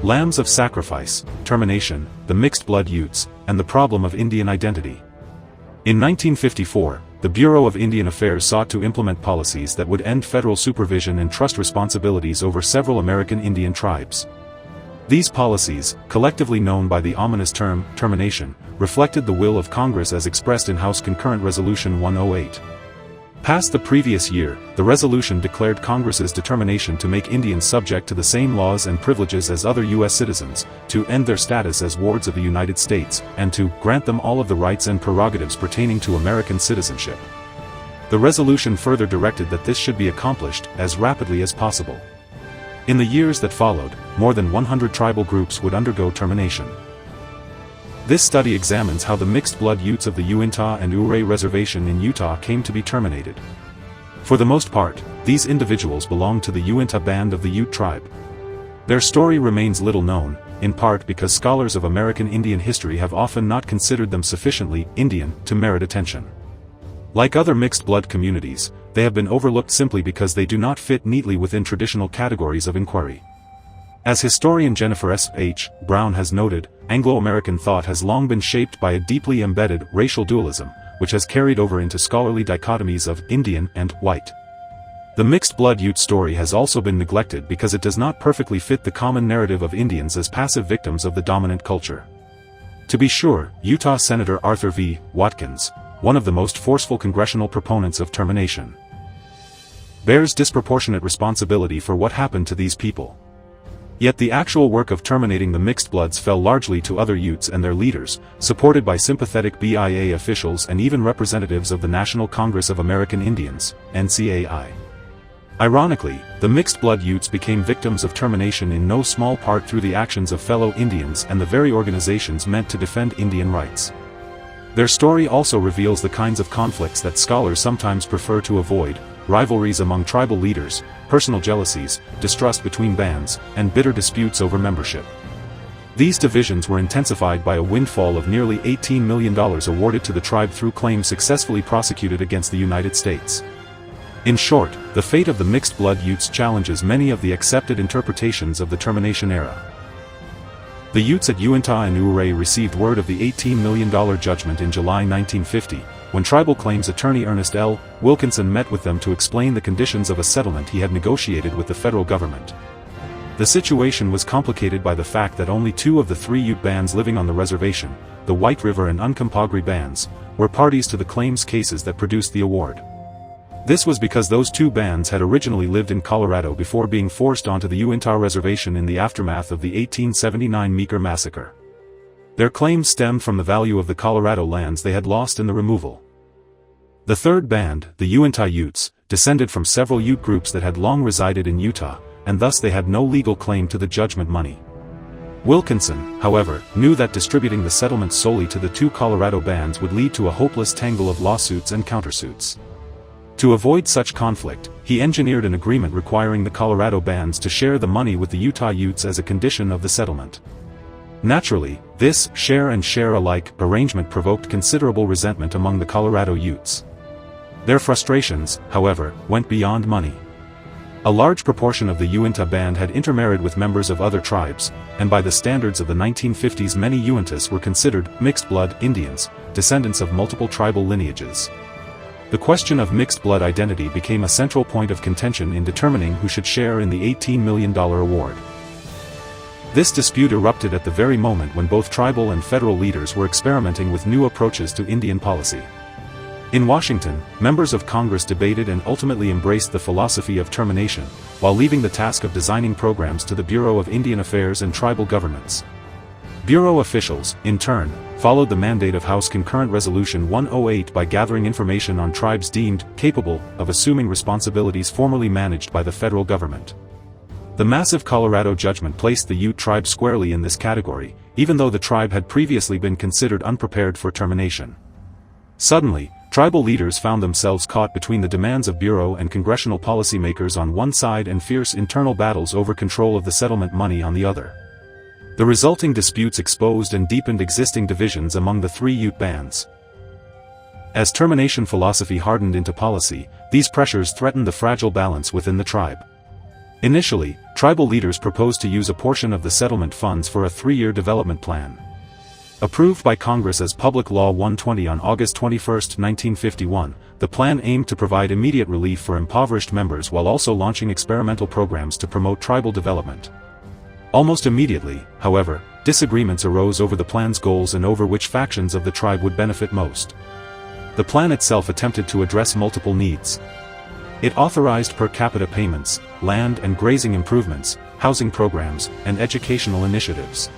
Lambs of Sacrifice, Termination, the Mixed-Blood Utes, and the Problem of Indian Identity. In 1954, the Bureau of Indian Affairs sought to implement policies that would end federal supervision and trust responsibilities over several American Indian tribes. These policies, collectively known by the ominous term, termination, reflected the will of Congress as expressed in House Concurrent Resolution 108. Passed the previous year, the resolution declared Congress's determination to make Indians subject to the same laws and privileges as other U.S. citizens, to end their status as wards of the United States, and to grant them all of the rights and prerogatives pertaining to American citizenship. The resolution further directed that this should be accomplished as rapidly as possible. In the years that followed, more than 100 tribal groups would undergo termination. This study examines how the mixed-blood Utes of the Uintah and Ouray Reservation in Utah came to be terminated. For the most part, these individuals belonged to the Uintah band of the Ute tribe. Their story remains little known, in part because scholars of American Indian history have often not considered them sufficiently Indian to merit attention. Like other mixed-blood communities, they have been overlooked simply because they do not fit neatly within traditional categories of inquiry. As historian Jennifer S. H. Brown has noted, Anglo-American thought has long been shaped by a deeply embedded racial dualism, which has carried over into scholarly dichotomies of Indian and white. The mixed-blood Ute story has also been neglected because it does not perfectly fit the common narrative of Indians as passive victims of the dominant culture. To be sure, Utah Senator Arthur V. Watkins, one of the most forceful congressional proponents of termination, bears disproportionate responsibility for what happened to these people. Yet the actual work of terminating the mixed bloods fell largely to other Utes and their leaders, supported by sympathetic BIA officials and even representatives of the National Congress of American Indians, NCAI. Ironically, the mixed-blood Utes became victims of termination in no small part through the actions of fellow Indians and the very organizations meant to defend Indian rights. Their story also reveals the kinds of conflicts that scholars sometimes prefer to avoid: rivalries among tribal leaders, personal jealousies, distrust between bands, and bitter disputes over membership. These divisions were intensified by a windfall of nearly $18 million awarded to the tribe through claims successfully prosecuted against the United States. In short, the fate of the mixed-blood Utes challenges many of the accepted interpretations of the termination era. The Utes at Uintah and Ouray received word of the $18 million judgment in July 1950, when tribal claims attorney Ernest L. Wilkinson met with them to explain the conditions of a settlement he had negotiated with the federal government. The situation was complicated by the fact that only two of the three Ute bands living on the reservation, the White River and Uncompahgre bands, were parties to the claims cases that produced the award. This was because those two bands had originally lived in Colorado before being forced onto the Uintah Reservation in the aftermath of the 1879 Meeker Massacre. Their claims stemmed from the value of the Colorado lands they had lost in the removal. The third band, the Uintah Utes, descended from several Ute groups that had long resided in Utah, and thus they had no legal claim to the judgment money. Wilkinson, however, knew that distributing the settlement solely to the two Colorado bands would lead to a hopeless tangle of lawsuits and countersuits. To avoid such conflict, he engineered an agreement requiring the Colorado bands to share the money with the Utah Utes as a condition of the settlement. Naturally, this share-and-share alike arrangement provoked considerable resentment among the Colorado Utes. Their frustrations, however, went beyond money. A large proportion of the Uintah band had intermarried with members of other tribes, and by the standards of the 1950s many Uintas were considered mixed-blood Indians, descendants of multiple tribal lineages. The question of mixed-blood identity became a central point of contention in determining who should share in the $18 million award. This dispute erupted at the very moment when both tribal and federal leaders were experimenting with new approaches to Indian policy. In Washington, members of Congress debated and ultimately embraced the philosophy of termination, while leaving the task of designing programs to the Bureau of Indian Affairs and tribal governments. Bureau officials, in turn, followed the mandate of House Concurrent Resolution 108 by gathering information on tribes deemed capable of assuming responsibilities formerly managed by the federal government. The massive Colorado judgment placed the Ute tribe squarely in this category, even though the tribe had previously been considered unprepared for termination. Suddenly, tribal leaders found themselves caught between the demands of Bureau and congressional policymakers on one side and fierce internal battles over control of the settlement money on the other. The resulting disputes exposed and deepened existing divisions among the three Ute bands. As termination philosophy hardened into policy, these pressures threatened the fragile balance within the tribe. Initially, tribal leaders proposed to use a portion of the settlement funds for a 3-year development plan. Approved by Congress as Public Law 120 on August 21, 1951, the plan aimed to provide immediate relief for impoverished members while also launching experimental programs to promote tribal development. Almost immediately, however, disagreements arose over the plan's goals and over which factions of the tribe would benefit most. The plan itself attempted to address multiple needs. It authorized per capita payments, land and grazing improvements, housing programs, and educational initiatives.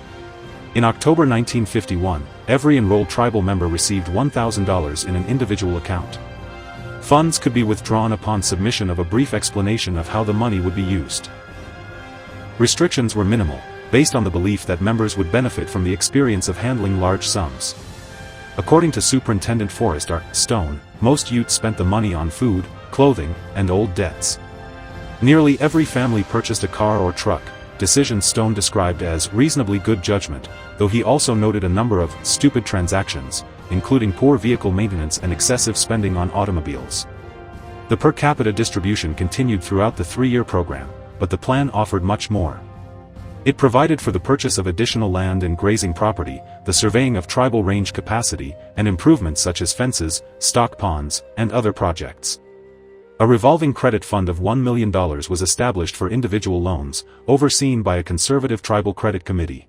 In October 1951, every enrolled tribal member received $1,000 in an individual account. Funds could be withdrawn upon submission of a brief explanation of how the money would be used. Restrictions were minimal, based on the belief that members would benefit from the experience of handling large sums. According to Superintendent Forrest R. Stone, most Utes spent the money on food, clothing, and old debts. Nearly every family purchased a car or truck, decisions Stone described as reasonably good judgment, though he also noted a number of stupid transactions, including poor vehicle maintenance and excessive spending on automobiles. The per capita distribution continued throughout the 3-year program, but the plan offered much more. It provided for the purchase of additional land and grazing property, the surveying of tribal range capacity, and improvements such as fences, stock ponds, and other projects. A revolving credit fund of $1 million was established for individual loans, overseen by a conservative tribal credit committee.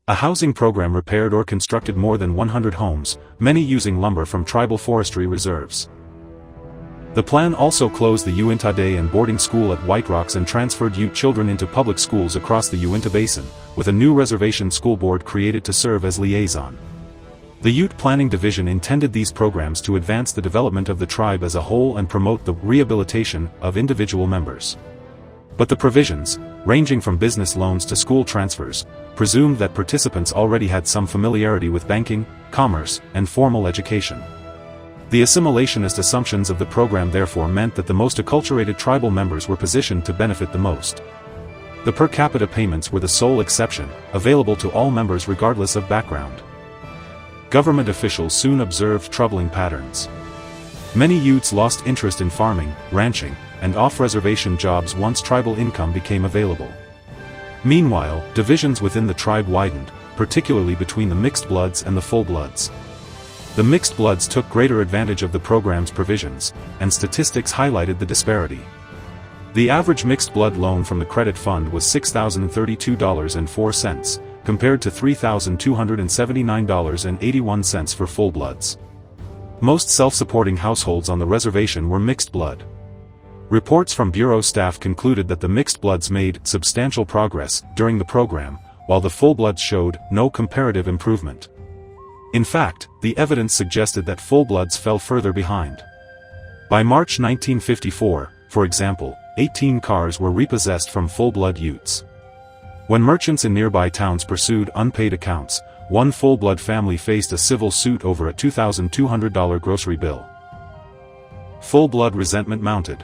A housing program repaired or constructed more than 100 homes, many using lumber from tribal forestry reserves. The plan also closed the Uintah Day and boarding school at White Rocks and transferred Ute children into public schools across the Uintah Basin, with a new reservation school board created to serve as liaison. The Ute Planning Division intended these programs to advance the development of the tribe as a whole and promote the rehabilitation of individual members. But the provisions, ranging from business loans to school transfers, presumed that participants already had some familiarity with banking, commerce, and formal education. The assimilationist assumptions of the program therefore meant that the most acculturated tribal members were positioned to benefit the most. The per capita payments were the sole exception, available to all members regardless of background. Government officials soon observed troubling patterns. Many Utes lost interest in farming, ranching, and off-reservation jobs once tribal income became available. Meanwhile, divisions within the tribe widened, particularly between the mixed bloods and the full bloods. The mixed bloods took greater advantage of the program's provisions, and statistics highlighted the disparity. The average mixed blood loan from the credit fund was $6,032.04, compared to $3,279.81 for full bloods. Most self-supporting households on the reservation were mixed blood. Reports from Bureau staff concluded that the mixed bloods made substantial progress during the program, while the full bloods showed no comparative improvement. In fact, the evidence suggested that full bloods fell further behind. By March 1954, for example, 18 cars were repossessed from full-blood Utes. When merchants in nearby towns pursued unpaid accounts, one full-blood family faced a civil suit over a $2,200 grocery bill. Full-blood resentment mounted.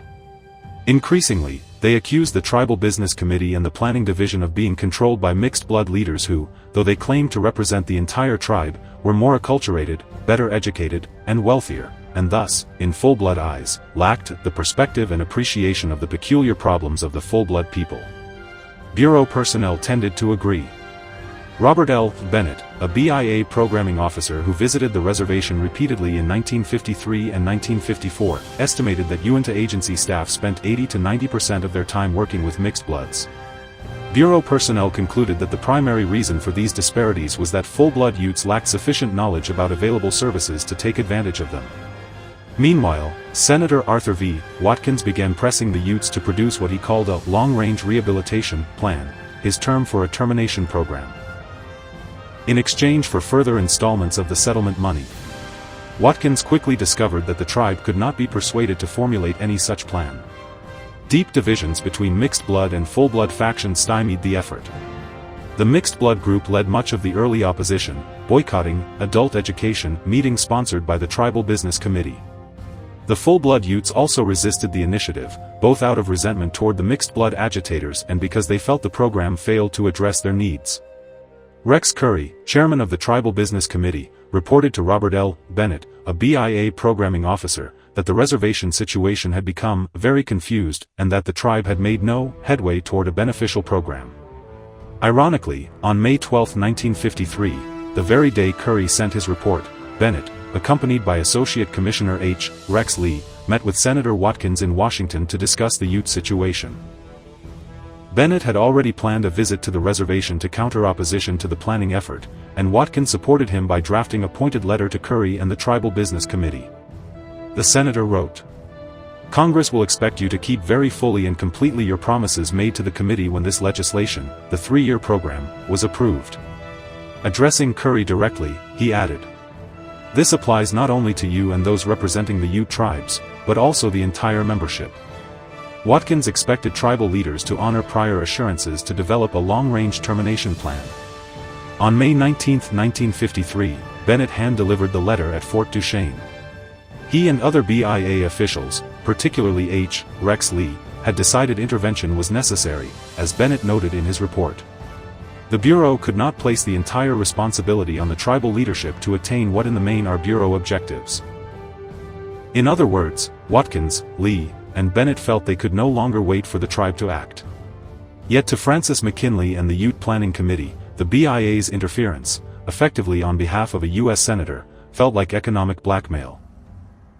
Increasingly, they accused the Tribal Business Committee and the Planning Division of being controlled by mixed-blood leaders who, though they claimed to represent the entire tribe, were more acculturated, better educated, and wealthier, and thus, in full-blood eyes, lacked the perspective and appreciation of the peculiar problems of the full-blood people. Bureau personnel tended to agree. Robert L. Bennett, a BIA programming officer who visited the reservation repeatedly in 1953 and 1954, estimated that Uintah agency staff spent 80 to 90% of their time working with mixed bloods. Bureau personnel concluded that the primary reason for these disparities was that full-blood Utes lacked sufficient knowledge about available services to take advantage of them. Meanwhile, Senator Arthur V. Watkins began pressing the Utes to produce what he called a long-range rehabilitation plan, his term for a termination program. In exchange for further installments of the settlement money, Watkins quickly discovered that the tribe could not be persuaded to formulate any such plan. Deep divisions between mixed-blood and full-blood factions stymied the effort. The mixed-blood group led much of the early opposition, boycotting adult education meetings sponsored by the Tribal Business Committee. The full-blood Utes also resisted the initiative, both out of resentment toward the mixed-blood agitators and because they felt the program failed to address their needs. Rex Curry, chairman of the Tribal Business Committee, reported to Robert L. Bennett, a BIA programming officer, that the reservation situation had become very confused and that the tribe had made no headway toward a beneficial program. Ironically, on May 12, 1953, the very day Curry sent his report, Bennett, accompanied by Associate Commissioner H. Rex Lee, met with Senator Watkins in Washington to discuss the Ute situation. Bennett had already planned a visit to the reservation to counter opposition to the planning effort, and Watkins supported him by drafting a pointed letter to Curry and the Tribal Business Committee. The senator wrote, "Congress will expect you to keep very fully and completely your promises made to the committee when this legislation, the 3-year program, was approved." Addressing Curry directly, he added, "This applies not only to you and those representing the Ute tribes, but also the entire membership." Watkins expected tribal leaders to honor prior assurances to develop a long-range termination plan. On May 19, 1953, Bennett hand-delivered the letter at Fort Duchesne. He and other BIA officials, particularly H. Rex Lee, had decided intervention was necessary, as Bennett noted in his report. The Bureau could not place the entire responsibility on the tribal leadership to attain what in the main are Bureau objectives. In other words, Watkins, Lee, and Bennett felt they could no longer wait for the tribe to act. Yet to Francis McKinley and the Ute Planning Committee, the BIA's interference, effectively on behalf of a U.S. senator, felt like economic blackmail.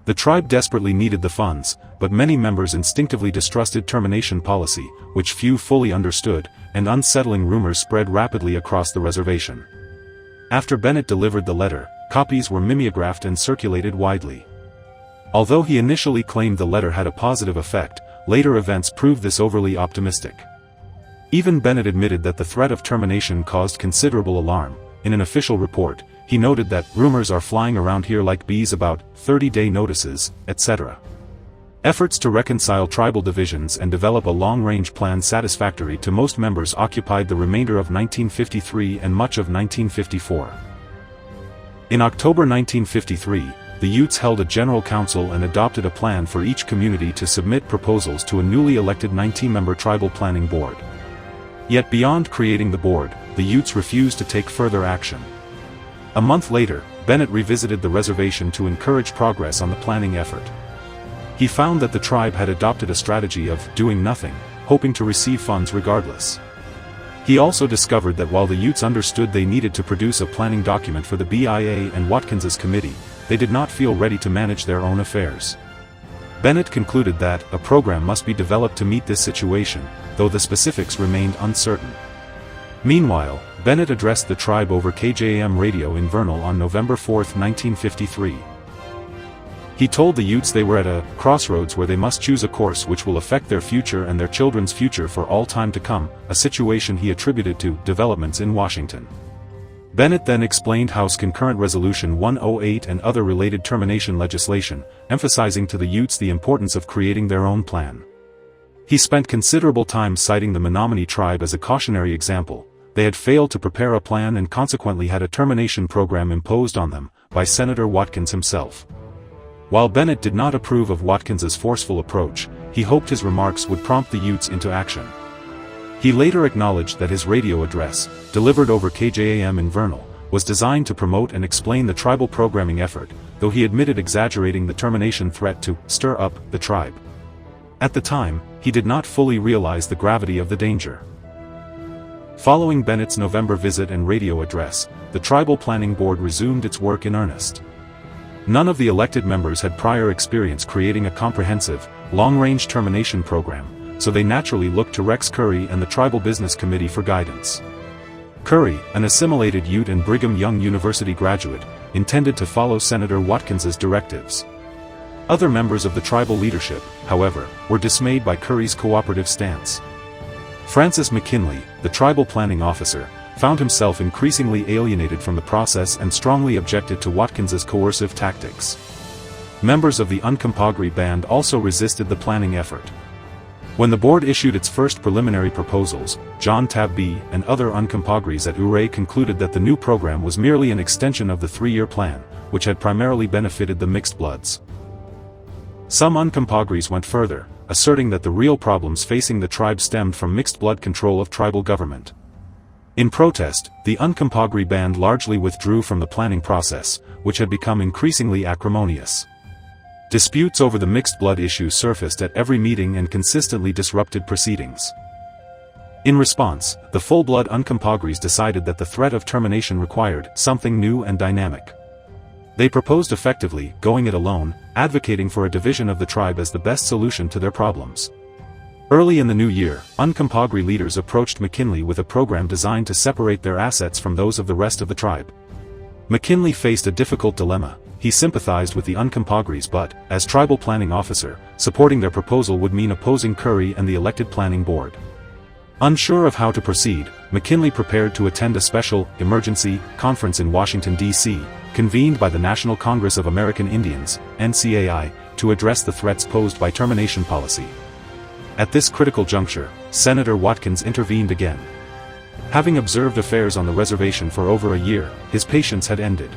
The tribe desperately needed the funds, but many members instinctively distrusted termination policy, which few fully understood, and unsettling rumors spread rapidly across the reservation. After Bennett delivered the letter, copies were mimeographed and circulated widely. Although he initially claimed the letter had a positive effect, later events proved this overly optimistic. Even Bennett admitted that the threat of termination caused considerable alarm. In an official report, he noted that rumors are flying around here like bees about 30-day notices, etc. Efforts to reconcile tribal divisions and develop a long-range plan satisfactory to most members occupied the remainder of 1953 and much of 1954. In October 1953, the Utes held a general council and adopted a plan for each community to submit proposals to a newly elected 19-member tribal planning board. Yet beyond creating the board, the Utes refused to take further action. A month later, Bennett revisited the reservation to encourage progress on the planning effort. He found that the tribe had adopted a strategy of doing nothing, hoping to receive funds regardless. He also discovered that while the Utes understood they needed to produce a planning document for the BIA and Watkins's committee, they did not feel ready to manage their own affairs. Bennett concluded that a program must be developed to meet this situation, though the specifics remained uncertain. Meanwhile, Bennett addressed the tribe over KJAM radio in Vernal on November 4, 1953. He told the Utes they were at a crossroads where they must choose a course which will affect their future and their children's future for all time to come, a situation he attributed to developments in Washington. Bennett then explained House Concurrent Resolution 108 and other related termination legislation, emphasizing to the Utes the importance of creating their own plan. He spent considerable time citing the Menominee tribe as a cautionary example. They had failed to prepare a plan and consequently had a termination program imposed on them, by Senator Watkins himself. While Bennett did not approve of Watkins's forceful approach, he hoped his remarks would prompt the Utes into action. He later acknowledged that his radio address, delivered over KJAM in Vernal, was designed to promote and explain the tribal programming effort, though he admitted exaggerating the termination threat to stir up the tribe. At the time, he did not fully realize the gravity of the danger. Following Bennett's November visit and radio address, the Tribal Planning Board resumed its work in earnest. None of the elected members had prior experience creating a comprehensive, long-range termination program, so they naturally looked to Rex Curry and the Tribal Business Committee for guidance. Curry, an assimilated Ute and Brigham Young University graduate, intended to follow Senator Watkins's directives. Other members of the tribal leadership, however, were dismayed by Curry's cooperative stance. Francis McKinley, the tribal planning officer, found himself increasingly alienated from the process and strongly objected to Watkins's coercive tactics. Members of the Uncompahgre Band also resisted the planning effort. When the board issued its first preliminary proposals, John Tabby and other Uncompahgres at Ouray concluded that the new program was merely an extension of the 3-year plan, which had primarily benefited the mixed bloods. Some Uncompahgres went further, asserting that the real problems facing the tribe stemmed from mixed blood control of tribal government. In protest, the Uncompahgre Band largely withdrew from the planning process, which had become increasingly acrimonious. Disputes over the mixed blood issue surfaced at every meeting and consistently disrupted proceedings. In response, the full-blood Uncompahgrees decided that the threat of termination required something new and dynamic. They proposed effectively going it alone, advocating for a division of the tribe as the best solution to their problems. Early in the new year, Uncompahgree leaders approached McKinley with a program designed to separate their assets from those of the rest of the tribe. McKinley faced a difficult dilemma. He sympathized with the Uncompahgrees but, as tribal planning officer, supporting their proposal would mean opposing Curry and the elected planning board. Unsure of how to proceed, McKinley prepared to attend a special, emergency, conference in Washington, D.C., convened by the National Congress of American Indians, NCAI, to address the threats posed by termination policy. At this critical juncture, Senator Watkins intervened again. Having observed affairs on the reservation for over a year, his patience had ended.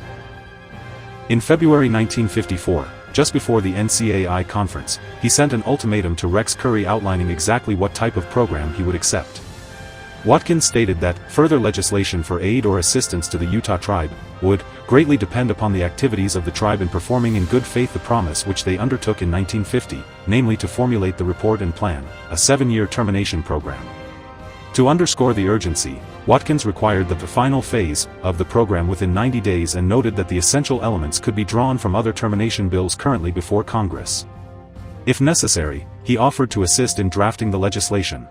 In February 1954, just before the NCAI conference, he sent an ultimatum to Rex Curry outlining exactly what type of program he would accept. Watkins stated that further legislation for aid or assistance to the Utah tribe would greatly depend upon the activities of the tribe in performing in good faith the promise which they undertook in 1950, namely to formulate the report and plan, a 7-year termination program. To underscore the urgency, Watkins required that the final phase of the program within 90 days and noted that the essential elements could be drawn from other termination bills currently before Congress. If necessary, he offered to assist in drafting the legislation.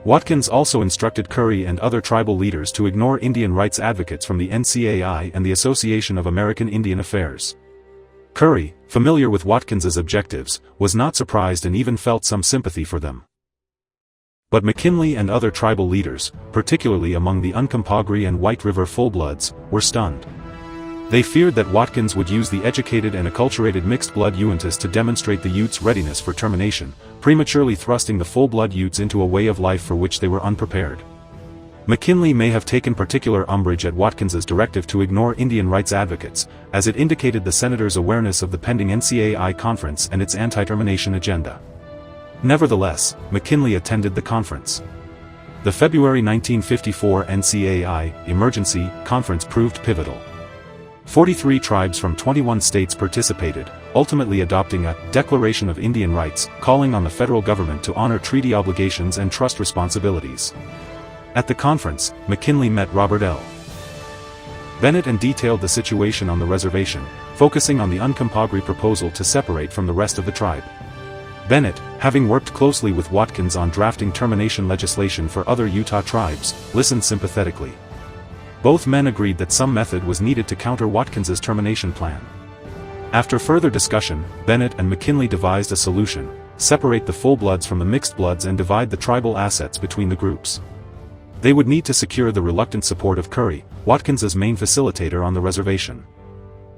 Watkins also instructed Curry and other tribal leaders to ignore Indian rights advocates from the NCAI and the Association of American Indian Affairs. Curry, familiar with Watkins's objectives, was not surprised and even felt some sympathy for them. But McKinley and other tribal leaders, particularly among the Uncompahgree and White River full-bloods, were stunned. They feared that Watkins would use the educated and acculturated mixed-blood Uintas to demonstrate the Utes' readiness for termination, prematurely thrusting the full-blood Utes into a way of life for which they were unprepared. McKinley may have taken particular umbrage at Watkins's directive to ignore Indian rights advocates, as it indicated the senator's awareness of the pending NCAI conference and its anti-termination agenda. Nevertheless, McKinley attended the conference. The February 1954 NCAI Emergency Conference proved pivotal. 43 tribes from 21 states participated, ultimately adopting a Declaration of Indian Rights, calling on the federal government to honor treaty obligations and trust responsibilities. At the conference, McKinley met Robert L. Bennett and detailed the situation on the reservation, focusing on the Uncompahgree proposal to separate from the rest of the tribe. Bennett, having worked closely with Watkins on drafting termination legislation for other Utah tribes, listened sympathetically. Both men agreed that some method was needed to counter Watkins's termination plan. After further discussion, Bennett and McKinley devised a solution: separate the full-bloods from the mixed-bloods and divide the tribal assets between the groups. They would need to secure the reluctant support of Curry, Watkins's main facilitator on the reservation.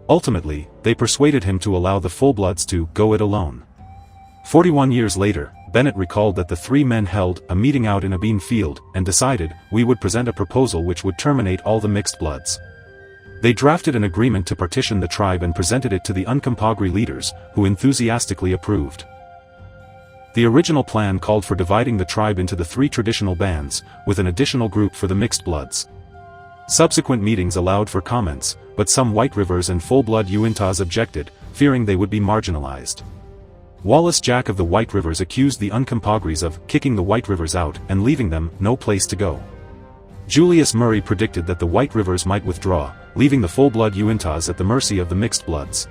Ultimately, they persuaded him to allow the full-bloods to go it alone. 41 years later, Bennett recalled that the three men held a meeting out in a bean field and decided, "We would present a proposal which would terminate all the mixed bloods." They drafted an agreement to partition the tribe and presented it to the Uncompahgree leaders, who enthusiastically approved. The original plan called for dividing the tribe into the 3 traditional bands, with an additional group for the mixed bloods. Subsequent meetings allowed for comments, but some White Rivers and full-blood Uintahs objected, fearing they would be marginalized. Wallace Jack of the White Rivers accused the Uncompahgrees of kicking the White Rivers out and leaving them no place to go. Julius Murray predicted that the White Rivers might withdraw, leaving the full-blood Uintahs at the mercy of the mixed bloods.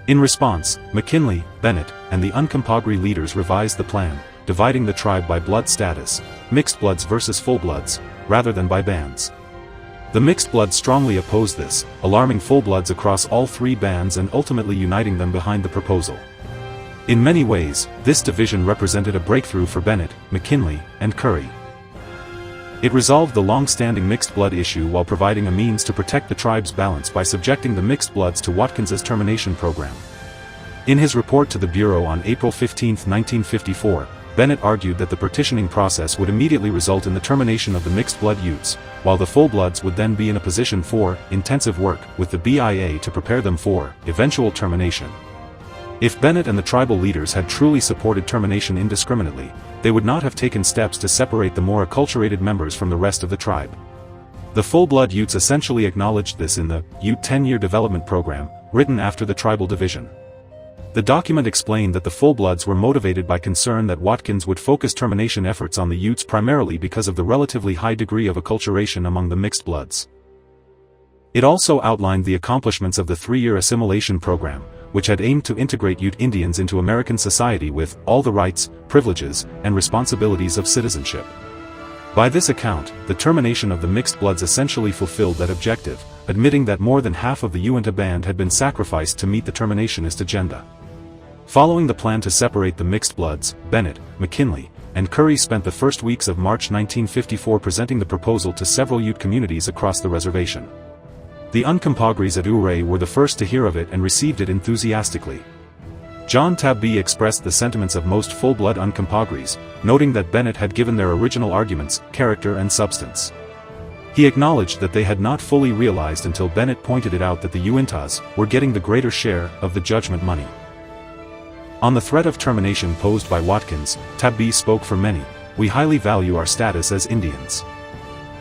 In response, McKinley, Bennett, and the Uncompahgree leaders revised the plan, dividing the tribe by blood status, mixed bloods versus full-bloods, rather than by bands. The mixed bloods strongly opposed this, alarming full-bloods across all 3 bands and ultimately uniting them behind the proposal. In many ways, this division represented a breakthrough for Bennett, McKinley, and Curry. It resolved the long-standing mixed-blood issue while providing a means to protect the tribe's balance by subjecting the mixed bloods to Watkins's termination program. In his report to the Bureau on April 15, 1954, Bennett argued that the partitioning process would immediately result in the termination of the mixed-blood Utes, while the full-bloods would then be in a position for intensive work with the BIA to prepare them for eventual termination. If Bennett and the tribal leaders had truly supported termination indiscriminately, they would not have taken steps to separate the more acculturated members from the rest of the tribe. The full-blood Utes essentially acknowledged this in the Ute 10-year development program, written after the tribal division. The document explained that the full-bloods were motivated by concern that Watkins would focus termination efforts on the Utes primarily because of the relatively high degree of acculturation among the mixed bloods. It also outlined the accomplishments of the 3-year assimilation program, which had aimed to integrate Ute Indians into American society with all the rights, privileges, and responsibilities of citizenship. By this account, the termination of the mixed bloods essentially fulfilled that objective, admitting that more than half of the Uintah band had been sacrificed to meet the terminationist agenda. Following the plan to separate the mixed bloods, Bennett, McKinley, and Curry spent the first weeks of March 1954 presenting the proposal to several Ute communities across the reservation. The Uncompahgres at Ouray were the first to hear of it and received it enthusiastically. John Tabby expressed the sentiments of most full-blood Uncompahgres, noting that Bennett had given their original arguments character and substance. He acknowledged that they had not fully realized until Bennett pointed it out that the Uintahs were getting the greater share of the judgment money. On the threat of termination posed by Watkins, Tabby spoke for many. "We highly value our status as Indians.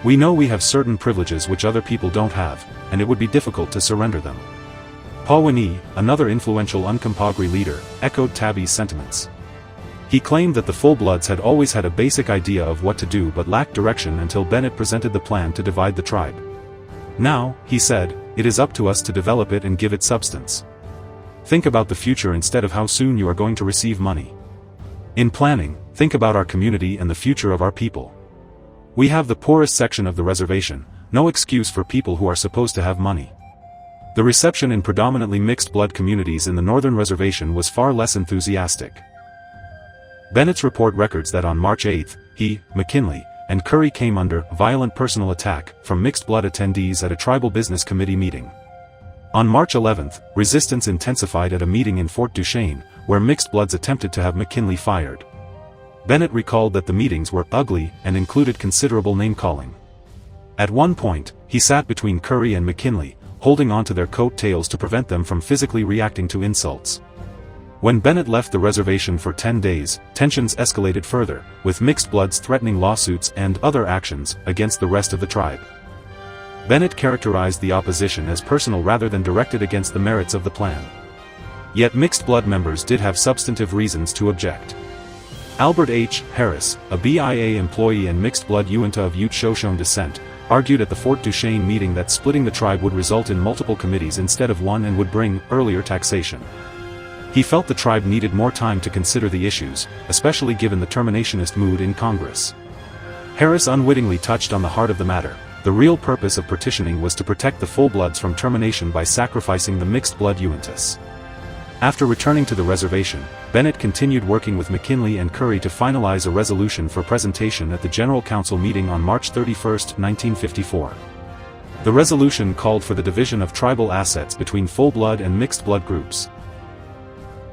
We know we have certain privileges which other people don't have, and it would be difficult to surrender them." Pawnee, another influential Uncompahgre leader, echoed Tabby's sentiments. He claimed that the full-bloods had always had a basic idea of what to do but lacked direction until Bennett presented the plan to divide the tribe. "Now," he said, "it is up to us to develop it and give it substance. Think about the future instead of how soon you are going to receive money. In planning, think about our community and the future of our people. We have the poorest section of the reservation, no excuse for people who are supposed to have money." The reception in predominantly mixed-blood communities in the northern reservation was far less enthusiastic. Bennett's report records that on March 8, he, McKinley, and Curry came under violent personal attack from mixed-blood attendees at a tribal business committee meeting. On March 11, resistance intensified at a meeting in Fort Duchesne, where mixed bloods attempted to have McKinley fired. Bennett recalled that the meetings were ugly and included considerable name-calling. At one point, he sat between Curry and McKinley, holding onto their coat tails to prevent them from physically reacting to insults. When Bennett left the reservation for 10 days, tensions escalated further, with mixed bloods threatening lawsuits and other actions against the rest of the tribe. Bennett characterized the opposition as personal rather than directed against the merits of the plan. Yet mixed blood members did have substantive reasons to object. Albert H. Harris, a BIA employee and mixed-blood Uintah of Ute Shoshone descent, argued at the Fort Duchesne meeting that splitting the tribe would result in multiple committees instead of one and would bring earlier taxation. He felt the tribe needed more time to consider the issues, especially given the terminationist mood in Congress. Harris unwittingly touched on the heart of the matter. The real purpose of partitioning was to protect the full-bloods from termination by sacrificing the mixed-blood Uintahs. After returning to the reservation, Bennett continued working with McKinley and Curry to finalize a resolution for presentation at the General Council meeting on March 31, 1954. The resolution called for the division of tribal assets between full-blood and mixed-blood groups.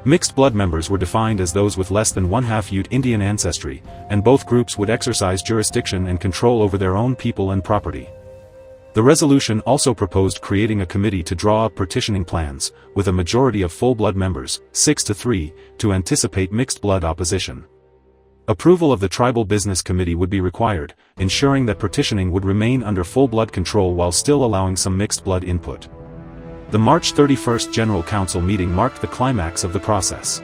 Mixed-blood members were defined as those with less than one-half Ute Indian ancestry, and both groups would exercise jurisdiction and control over their own people and property. The resolution also proposed creating a committee to draw up partitioning plans, with a majority of full-blood members, 6-3, to anticipate mixed-blood opposition. Approval of the Tribal Business Committee would be required, ensuring that partitioning would remain under full-blood control while still allowing some mixed-blood input. The March 31 General Council meeting marked the climax of the process.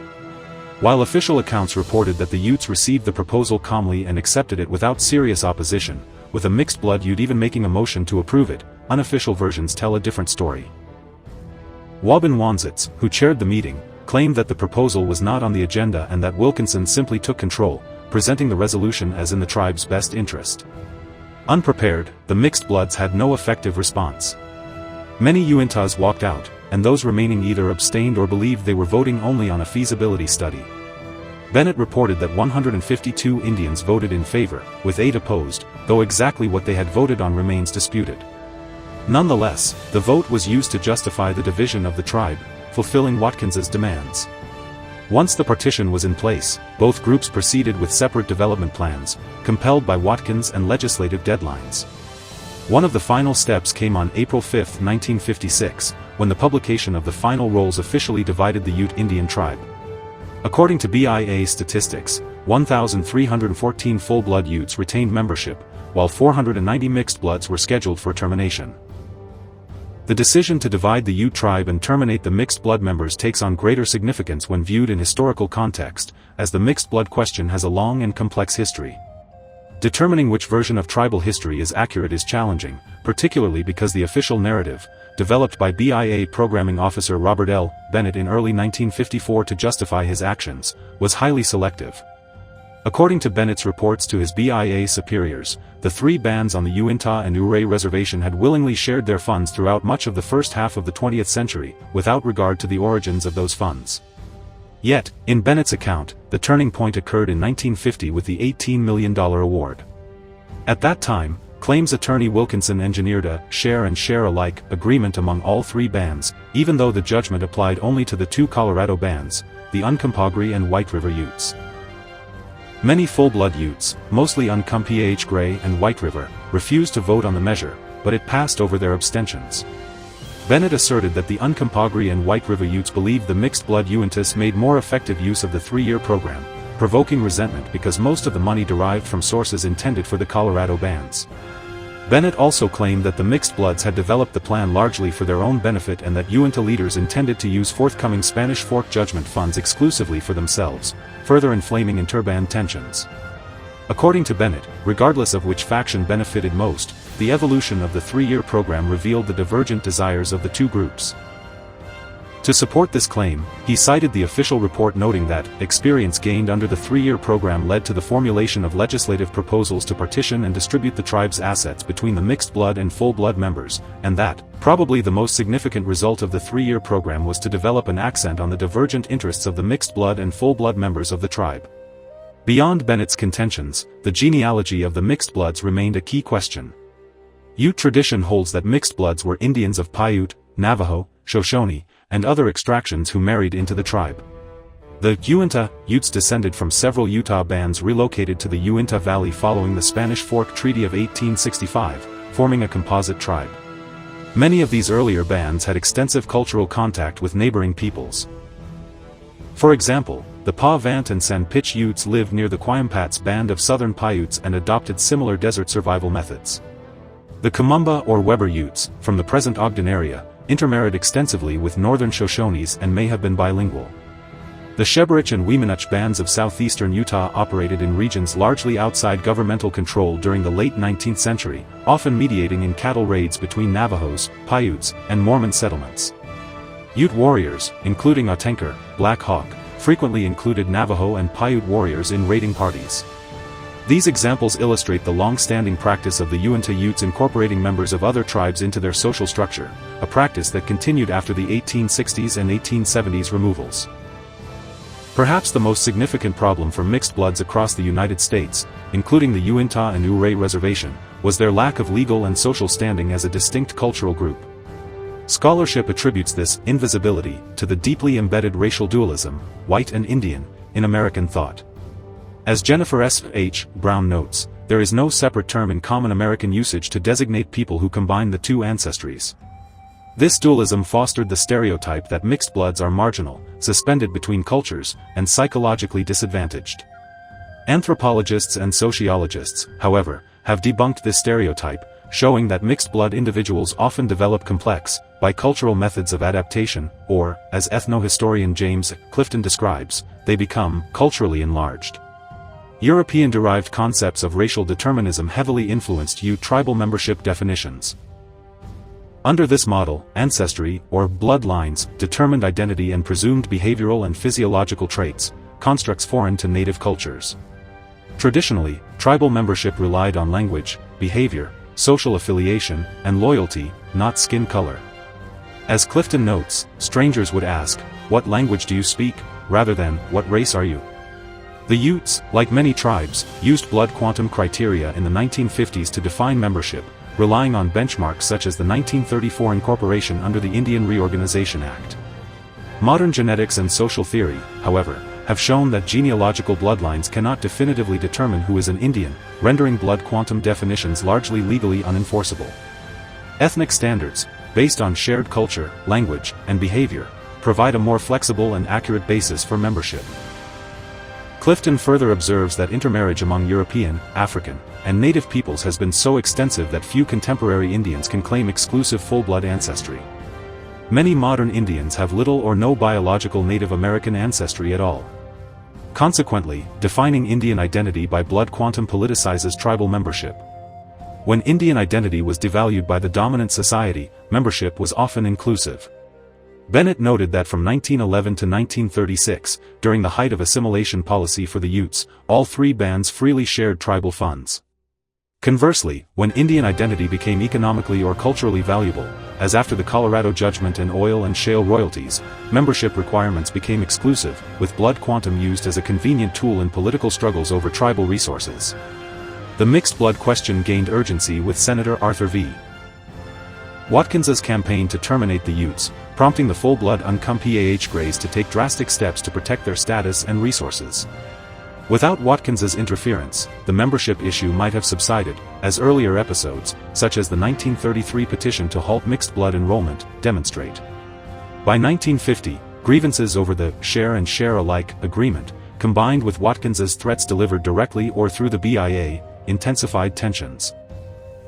While official accounts reported that the Utes received the proposal calmly and accepted it without serious opposition, with a mixed-blood Ute even making a motion to approve it, unofficial versions tell a different story. Wabin Wanzitz, who chaired the meeting, claimed that the proposal was not on the agenda and that Wilkinson simply took control, presenting the resolution as in the tribe's best interest. Unprepared, the mixed bloods had no effective response. Many Uintahs walked out, and those remaining either abstained or believed they were voting only on a feasibility study. Bennett reported that 152 Indians voted in favor, with 8 opposed, though exactly what they had voted on remains disputed. Nonetheless, the vote was used to justify the division of the tribe, fulfilling Watkins's demands. Once the partition was in place, both groups proceeded with separate development plans, compelled by Watkins and legislative deadlines. One of the final steps came on April 5, 1956, when the publication of the final rolls officially divided the Ute Indian tribe. According to BIA statistics, 1,314 full-blood Utes retained membership, while 490 mixed bloods were scheduled for termination. The decision to divide the Ute tribe and terminate the mixed-blood members takes on greater significance when viewed in historical context, as the mixed-blood question has a long and complex history. Determining which version of tribal history is accurate is challenging, particularly because the official narrative, developed by BIA programming officer Robert L. Bennett in early 1954 to justify his actions, was highly selective. According to Bennett's reports to his BIA superiors, the three bands on the Uintah and Ouray Reservation had willingly shared their funds throughout much of the first half of the 20th century, without regard to the origins of those funds. Yet, in Bennett's account, the turning point occurred in 1950 with the $18 million award. At that time, claims attorney Wilkinson engineered a share and share alike agreement among all three bands, even though the judgment applied only to the two Colorado bands, the Uncompahgre and White River Utes. Many full-blood Utes, mostly Uncompahgre and White River, refused to vote on the measure, but it passed over their abstentions. Bennett asserted that the Uncompahgre and White River Utes believed the mixed-blood Uintas made more effective use of the three-year program, provoking resentment because most of the money derived from sources intended for the Colorado bands. Bennett also claimed that the mixed bloods had developed the plan largely for their own benefit and that Uintah leaders intended to use forthcoming Spanish Fork judgment funds exclusively for themselves, further inflaming interband tensions. According to Bennett, regardless of which faction benefited most, the evolution of the three-year program revealed the divergent desires of the two groups. To support this claim, he cited the official report noting that experience gained under the three-year program led to the formulation of legislative proposals to partition and distribute the tribe's assets between the mixed-blood and full-blood members, and that, probably the most significant result of the three-year program was to develop an accent on the divergent interests of the mixed-blood and full-blood members of the tribe. Beyond Bennett's contentions, the genealogy of the mixed bloods remained a key question. Ute tradition holds that mixed bloods were Indians of Paiute, Navajo, Shoshone, and other extractions who married into the tribe. The Uintah Utes descended from several Utah bands relocated to the Uintah Valley following the Spanish Fork Treaty of 1865, forming a composite tribe. Many of these earlier bands had extensive cultural contact with neighboring peoples. For example, the Pa-Vant and San-Pitch Utes lived near the Quayampats band of southern Paiutes and adopted similar desert survival methods. The Kumumba or Weber Utes, from the present Ogden area, intermarried extensively with northern Shoshones and may have been bilingual. The Sheberich and Weemanach bands of southeastern Utah operated in regions largely outside governmental control during the late 19th century, often mediating in cattle raids between Navajos, Paiutes, and Mormon settlements. Ute warriors, including Otenkar, Black Hawk, frequently included Navajo and Paiute warriors in raiding parties. These examples illustrate the long-standing practice of the Uintah Utes incorporating members of other tribes into their social structure, a practice that continued after the 1860s and 1870s removals. Perhaps the most significant problem for mixed bloods across the United States, including the Uintah and Ouray Reservation, was their lack of legal and social standing as a distinct cultural group. Scholarship attributes this invisibility to the deeply embedded racial dualism, white and Indian, in American thought. As Jennifer S. H. Brown notes, there is no separate term in common American usage to designate people who combine the two ancestries. This dualism fostered the stereotype that mixed bloods are marginal, suspended between cultures, and psychologically disadvantaged. Anthropologists and sociologists, however, have debunked this stereotype, showing that mixed-blood individuals often develop complex, bicultural methods of adaptation, or, as ethnohistorian James Clifton describes, they become culturally enlarged. European-derived concepts of racial determinism heavily influenced Ute tribal membership definitions. Under this model, ancestry, or bloodlines, determined identity and presumed behavioral and physiological traits, constructs foreign to native cultures. Traditionally, tribal membership relied on language, behavior, social affiliation, and loyalty, not skin color. As Clifton notes, strangers would ask, "What language do you speak?" rather than, "What race are you?" The Utes, like many tribes, used blood quantum criteria in the 1950s to define membership, relying on benchmarks such as the 1934 incorporation under the Indian Reorganization Act. Modern genetics and social theory, however, have shown that genealogical bloodlines cannot definitively determine who is an Indian, rendering blood quantum definitions largely legally unenforceable. Ethnic standards, based on shared culture, language, and behavior, provide a more flexible and accurate basis for membership. Clifton further observes that intermarriage among European, African, and native peoples has been so extensive that few contemporary Indians can claim exclusive full-blood ancestry. Many modern Indians have little or no biological Native American ancestry at all. Consequently, defining Indian identity by blood quantum politicizes tribal membership. When Indian identity was devalued by the dominant society, membership was often inclusive. Bennett noted that from 1911 to 1936, during the height of assimilation policy for the Utes, all three bands freely shared tribal funds. Conversely, when Indian identity became economically or culturally valuable, as after the Colorado Judgment and oil and shale royalties, membership requirements became exclusive, with blood quantum used as a convenient tool in political struggles over tribal resources. The mixed blood question gained urgency with Senator Arthur V. Watkins's campaign to terminate the Utes, prompting the full-blood Uncompa Greys to take drastic steps to protect their status and resources. Without Watkins's interference, the membership issue might have subsided, as earlier episodes, such as the 1933 petition to halt mixed-blood enrollment, demonstrate. By 1950, grievances over the share and share alike agreement, combined with Watkins's threats delivered directly or through the BIA, intensified tensions.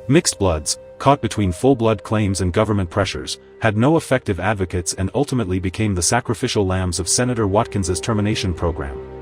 Mixed bloods, caught between full-blood claims and government pressures, had no effective advocates and ultimately became the sacrificial lambs of Senator Watkins's termination program.